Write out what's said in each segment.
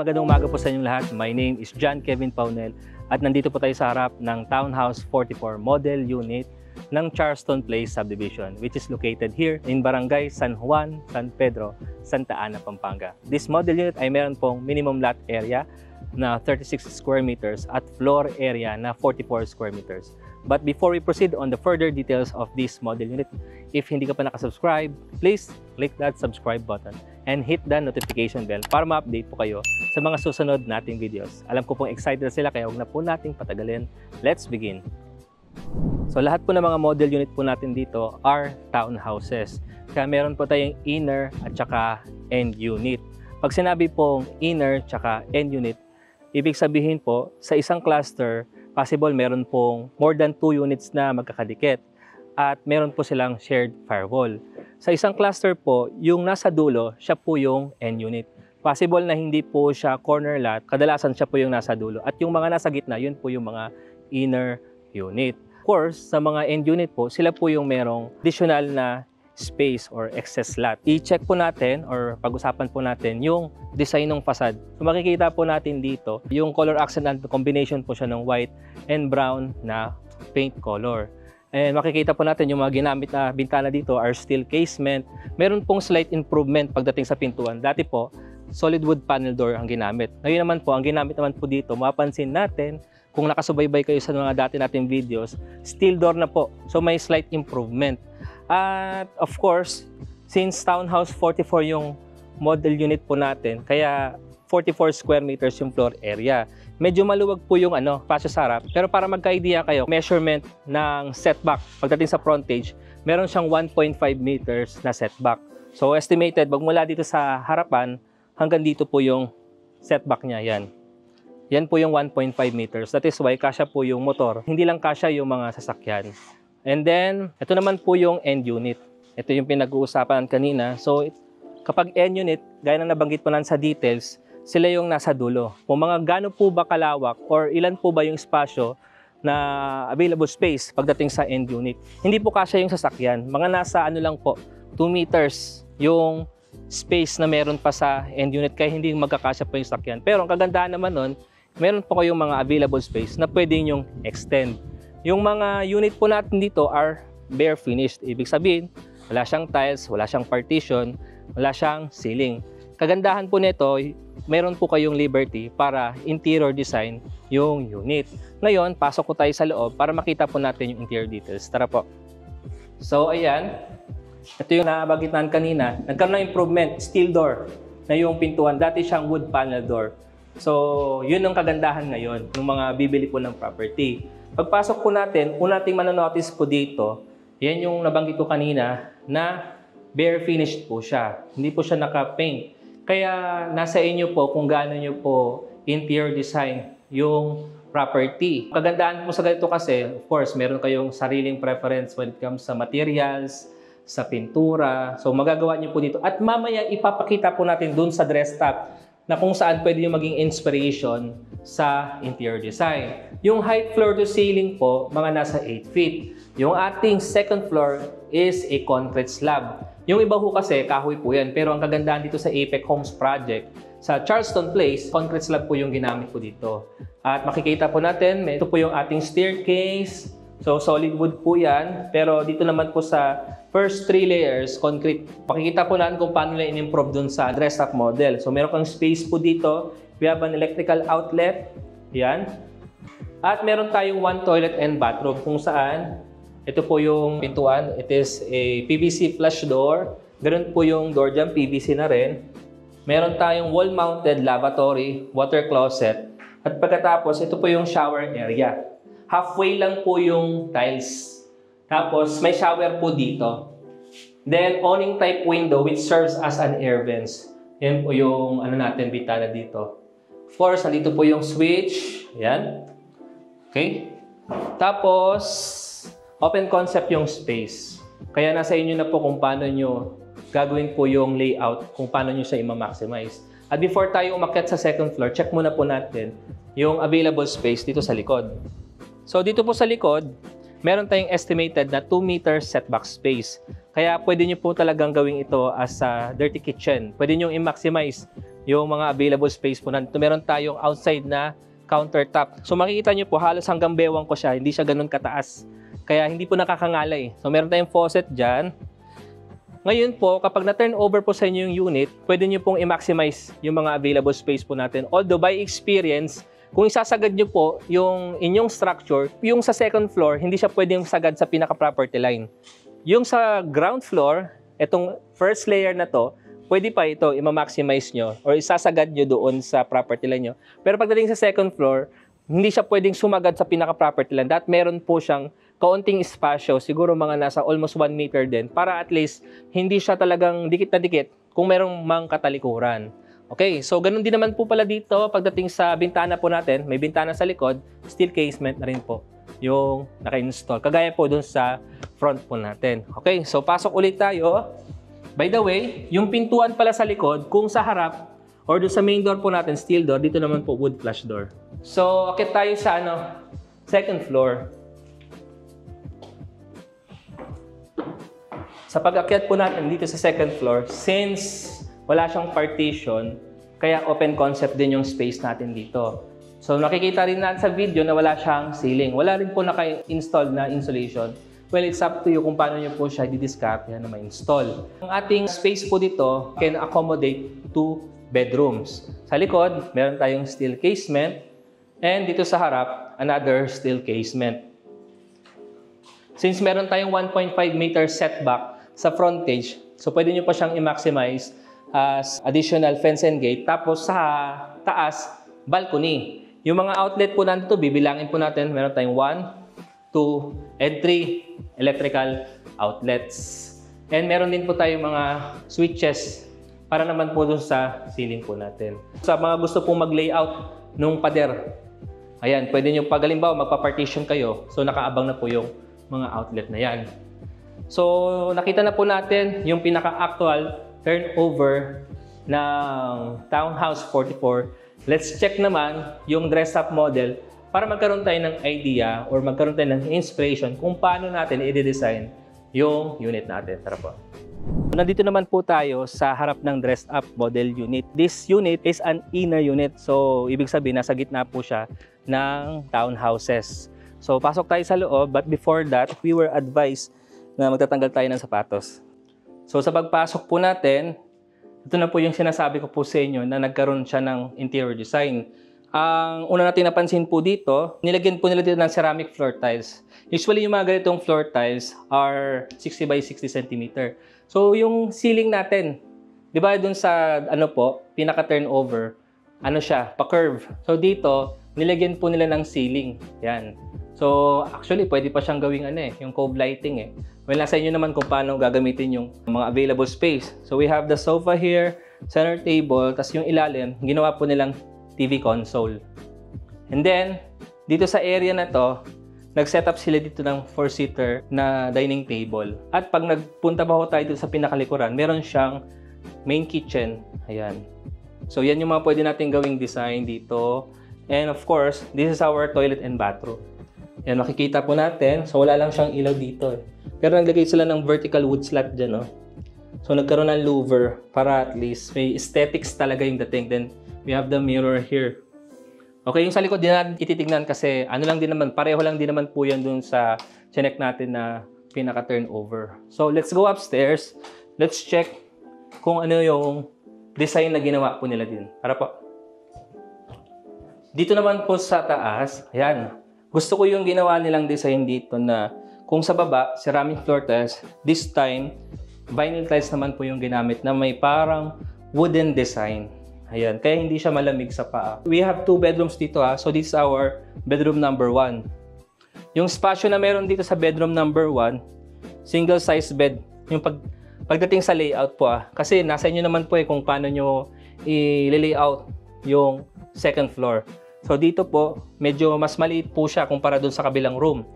magandang umaga po sa inyong lahat. My name is John Kevin Paunel at nandito po tayo sa harap ng Townhouse 44 Model Unit ng Charleston Place Subdivision, which is located here in Barangay San Juan, San Pedro, Santa Ana, Pampanga. This model unit ay meron pong minimum lot area na 36 square meters at floor area na 44 square meters. But before we proceed on the further details of this model unit, if hindi ka pa nakasubscribe, please click that subscribe button and hit the notification bell para ma-update po kayo sa mga susunod nating videos. Alam ko pong excited sila kaya huwag na po nating patagalin. Let's begin! So lahat po ng mga model unit po natin dito are townhouses. Kaya meron po tayong inner at saka end unit. Pag sinabi pong inner at saka end unit, ibig sabihin po sa isang cluster, possible meron pong more than 2 units na magkakadikit at meron po silang shared firewall. Sa isang cluster po, yung nasa dulo, siya po yung end unit. Possible na hindi po siya corner lot, kadalasan siya po yung nasa dulo. At yung mga nasa gitna, yun po yung mga inner unit. Of course, sa mga end unit po, sila po yung merong additional na space or excess lot. I-check po natin or pag-usapan po natin yung design ng facade. So makikita po natin dito, yung color accent and combination po siya ng white and brown na paint color. And makikita po natin yung mga ginamit na bintana dito are steel casement. Meron pong slight improvement pagdating sa pintuan. Dati po, solid wood panel door ang ginamit. Ngayon naman po, ang ginamit naman po dito, mapapansin natin, kung nakasubaybay kayo sa mga dati nating videos, steel door na po. So may slight improvement. At of course, since Townhouse 44 yung model unit po natin, kaya 44 square meters yung floor area. Medyo maluwag po yung pasyo sa harap. Pero para magka-idea kayo, measurement ng setback pagdating sa frontage, meron siyang 1.5 meters na setback. So estimated, magmula dito sa harapan, hanggang dito po yung setback niya. Yan po yung 1.5 meters. That is why kasya po yung motor. Hindi lang kasya yung mga sasakyan. And then, ito naman po yung end unit. Ito yung pinag-uusapan kanina. So, kapag end unit, gaya ng nabanggit po nan sa details, sila yung nasa dulo. Kung mga gaano po ba kalawak or ilan po ba yung espasyo na available space pagdating sa end unit. Hindi po kasya yung sasakyan. Mga nasa lang po, 2 meters yung space na meron pa sa end unit kaya hindi magkakasya po yung sasakyan. Pero ang kagandahan naman nun, meron po kayong mga available space na pwede nyong extend. Yung mga unit po natin dito are bare finished. Ibig sabihin, wala siyang tiles, wala siyang partition, wala siyang ceiling. Kagandahan po nito, meron po kayong liberty para interior design yung unit. Ngayon, pasok po tayo sa loob para makita po natin yung interior details. Tara po. So, ayan. Ito yung nabagitan kanina. Nagkaroon ng improvement, steel door na yung pintuan. Dati siyang wood panel door. So, yun ang kagandahan ngayon ng mga bibili po ng property. Pagpasok po natin, kung nating manonotice po dito, yan yung nabanggit ko kanina na bare finished po siya. Hindi po siya naka-paint. Kaya nasa inyo po kung gaano nyo po interior design yung property. Kagandahan po sa ganito kasi, of course, meron kayong sariling preference when it comes sa materials, sa pintura. So magagawa nyo po dito. At mamaya ipapakita po natin dun sa dress top na kung saan pwede yung maging inspiration sa interior design. Yung height floor to ceiling po, mga nasa 8 feet. Yung ating second floor is a concrete slab. Yung iba po kasi, kahoy po yan. Pero ang kagandahan dito sa Apex Homes Project, sa Charleston Place, concrete slab po yung ginamit po dito. At makikita po natin, ito po yung ating staircase. So solid wood po yan. Pero dito naman po sa first 3 layers, concrete. Makikita po natin kung paano nila in-improve dun sa dress up model. So meron kang space po dito. We have an electrical outlet. Yan. At meron tayong 1 toilet and bathroom kung saan ito po yung pintuan. It is a PVC flush door. Ganun po yung door dyan, PVC na rin. Meron tayong wall-mounted lavatory, water closet. At pagkatapos, ito po yung shower area. Halfway lang po yung tiles. Tapos, may shower po dito. Then, awning type window which serves as an air vents. Yan po yung natin, bitana dito. Of course, nandito po yung switch. Yan. Okay? Tapos, open concept yung space. Kaya nasa inyo na po kung paano nyo gagawin po yung layout, kung paano nyo siya i-maximize. At before tayo umakyat sa second floor, check muna po natin yung available space dito sa likod. So dito po sa likod, meron tayong estimated na 2 meters setback space. Kaya pwede nyo po talagang gawin ito as a dirty kitchen. Pwede nyo i-maximize yung mga available space po nandito. Meron tayong outside na countertop. So makikita nyo po, halos hanggang bewang ko siya, hindi siya ganun kataas. Kaya hindi po nakakangalay. So meron tayong faucet dyan. Ngayon po, kapag na-turn over po sa inyo yung unit, pwede nyo pong i-maximize yung mga available space po natin. Although by experience, kung isasagad nyo po yung inyong structure, yung sa second floor, hindi siya pwedeng sagad sa pinaka-property line. Yung sa ground floor, itong first layer na to, pwede pa ito i-maximize nyo or isasagad nyo doon sa property line nyo. Pero pagdating sa second floor, hindi siya pwedeng sumagad sa pinaka-property line. That meron po siyang kaunting espasyo, siguro mga nasa almost 1 meter din, para at least hindi siya talagang dikit na dikit kung merong mang katalikuran. Okay, so ganun din naman po pala dito pagdating sa bintana po natin, may bintana sa likod, steel casement na rin po yung naka-install. Kagaya po dun sa front po natin. Okay, so pasok ulit tayo. By the way, yung pintuan pala sa likod, kung sa harap or dun sa main door po natin, steel door, dito naman po wood flush door. So, akit tayo sa second floor. Sa pag-akyat po natin dito sa second floor, since wala siyang partition, kaya open concept din yung space natin dito. So nakikita rin natin sa video na wala siyang ceiling. Wala rin po naka-install na insulation. Well, it's up to you kung paano nyo po siya didiscard na ma-install. Ang ating space po dito can accommodate 2 bedrooms. Sa likod, meron tayong steel casement. And dito sa harap, another steel casement. Since meron tayong 1.5 meter setback sa frontage, so pwede nyo pa siyang i-maximize as additional fence and gate. Tapos sa taas, balcony. Yung mga outlet po nandito, bibilangin po natin. Meron tayong 1, 2, and 3 electrical outlets. And meron din po tayong mga switches para naman po dun sa ceiling po natin. Sa mga gusto pong mag-layout nung pader, ayan, pwede nyo pag halimbawa magpa-partition kayo, so nakaabang na po yung mga outlet na yan. So nakita na po natin yung pinaka-actual turnover ng Townhouse 44. Let's check naman yung dress-up model para magkaroon tayo ng idea or magkaroon tayo ng inspiration kung paano natin i-design yung unit natin. Tara po. Nandito naman po tayo sa harap ng dressed-up model unit. This unit is an inner unit. So, ibig sabihin, nasa gitna po siya ng townhouses. So, pasok tayo sa loob. But before that, we were advised na magtatanggal tayo ng sapatos. So, sa pagpasok po natin, ito na po yung sinasabi ko po sa inyo na nagkaroon siya ng interior design. Ang una natin napansin po dito, nilagyan po nila dito ng ceramic floor tiles. Usually, yung mga ganitong floor tiles are 60 by 60 cm. So, yung ceiling natin, di ba dun sa, pinaka-turnover, siya, pa-curve. So, dito, nilagyan po nila ng ceiling. Yan. So, actually, pwede pa siyang gawing yung cove lighting Well, nasa inyo naman kung paano gagamitin yung mga available space. So, we have the sofa here, center table, tas yung ilalim, ginawa po nilang TV console. And then, dito sa area na to, nag-set up sila dito ng 4-seater na dining table. At pag nagpunta pa ho tayo dito sa pinakalikuran, meron siyang main kitchen. Ayan. So, yan yung mga pwede natin gawing design dito. And of course, this is our toilet and bathroom. Yan, makikita po natin. So, wala lang siyang ilaw dito. Pero naglagay sila ng vertical wood slat dyan, So, nagkaroon ng louver para at least may aesthetics talaga yung dating. Then, we have the mirror here. Okay, yung sa likod din natin ititignan kasi lang din naman, pareho lang din naman po yan dun sa chinek natin na pinaka-turnover. So, let's go upstairs. Let's check kung ano yung design na ginawa po nila din. Para po. Dito naman po sa taas, ayan. Gusto ko yung ginawa nilang design dito na kung sa baba, ceramic floor tiles, this time, vinyl tiles naman po yung ginamit na may parang wooden design. Ayan, kaya hindi siya malamig sa paa. We have 2 bedrooms dito So this is our bedroom number 1. Yung spasyo na meron dito sa bedroom number 1, single size bed. Yung pagdating sa layout po Kasi nasa inyo naman po kung paano nyo i-layout yung second floor. So dito po, medyo mas maliit po siya kumpara dun sa kabilang room.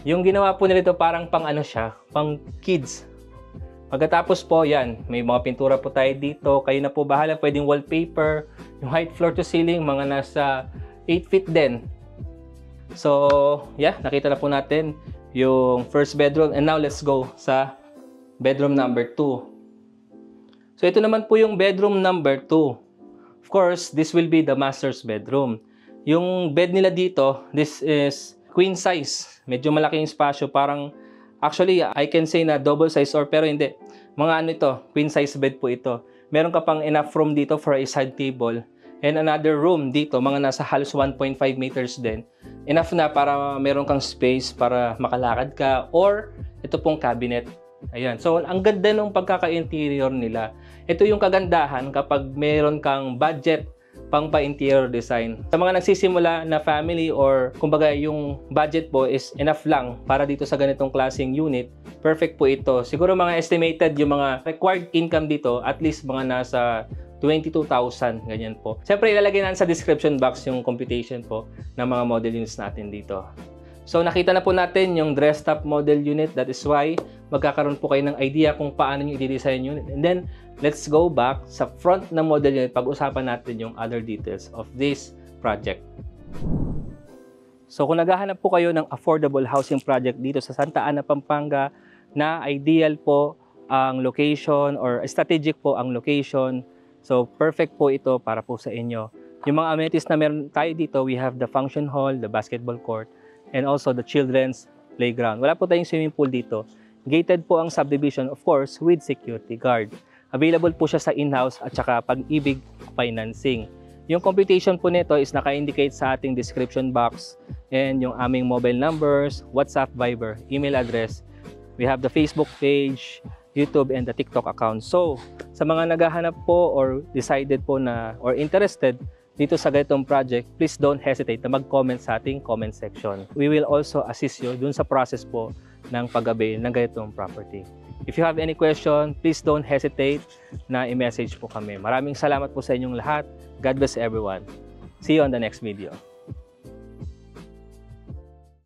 Yung ginawa po nila ito parang pang pang kids. Pagkatapos po, yan, may mga pintura po tayo dito. Kayo na po bahala, pwedeng wallpaper. Yung height floor to ceiling, mga nasa 8 feet din. So, yeah, nakita na po natin yung first bedroom. And now, let's go sa bedroom number 2. So, ito naman po yung bedroom number 2. Of course, this will be the master's bedroom. Yung bed nila dito, this is queen size. Medyo malaki yung spasyo. Parang, actually, I can say na double size or pero hindi. Mga ano ito, queen size bed po ito. Meron ka pang enough room dito for a side table. And another room dito, mga nasa halos 1.5 meters din. Enough na para meron kang space para makalakad ka or ito pong cabinet. Ayan. So, ang ganda ng pagkaka-interior nila. Ito yung kagandahan kapag meron kang budget pang pa-interior design. Sa mga nagsisimula na family or kumbaga yung budget po is enough lang para dito sa ganitong klaseng unit, perfect po ito. Siguro mga estimated yung mga required income dito, at least mga nasa 22,000, ganyan po. Siyempre, ilalagay natin sa description box yung computation po ng mga model units natin dito. So, nakita na po natin yung dressed up model unit. That is why magkakaroon po kayo ng idea kung paano nyo i-design unit. And then, let's go back sa front na model unit. Pag-usapan natin yung other details of this project. So, kung naghahanap po kayo ng affordable housing project dito sa Santa Ana, Pampanga, na ideal po ang location or strategic po ang location. So, perfect po ito para po sa inyo. Yung mga amenities na meron tayo dito, we have the function hall, the basketball court, and also the children's playground. Wala po tayong swimming pool dito. Gated po ang subdivision, of course, with security guard. Available po siya sa in-house at saka Pag-ibig financing. Yung computation po nito is naka-indicate sa ating description box and yung aming mobile numbers, WhatsApp, Viber, email address. We have the Facebook page, YouTube, and the TikTok account. So, sa mga naghahanap po or decided po na or interested dito sa ganitong project, please don't hesitate na mag-comment sa ating comment section. We will also assist you dun sa process po ng pag-avail ng ganitong property. If you have any question, please don't hesitate na i-message po kami. Maraming salamat po sa inyong lahat. God bless everyone. See you on the next video.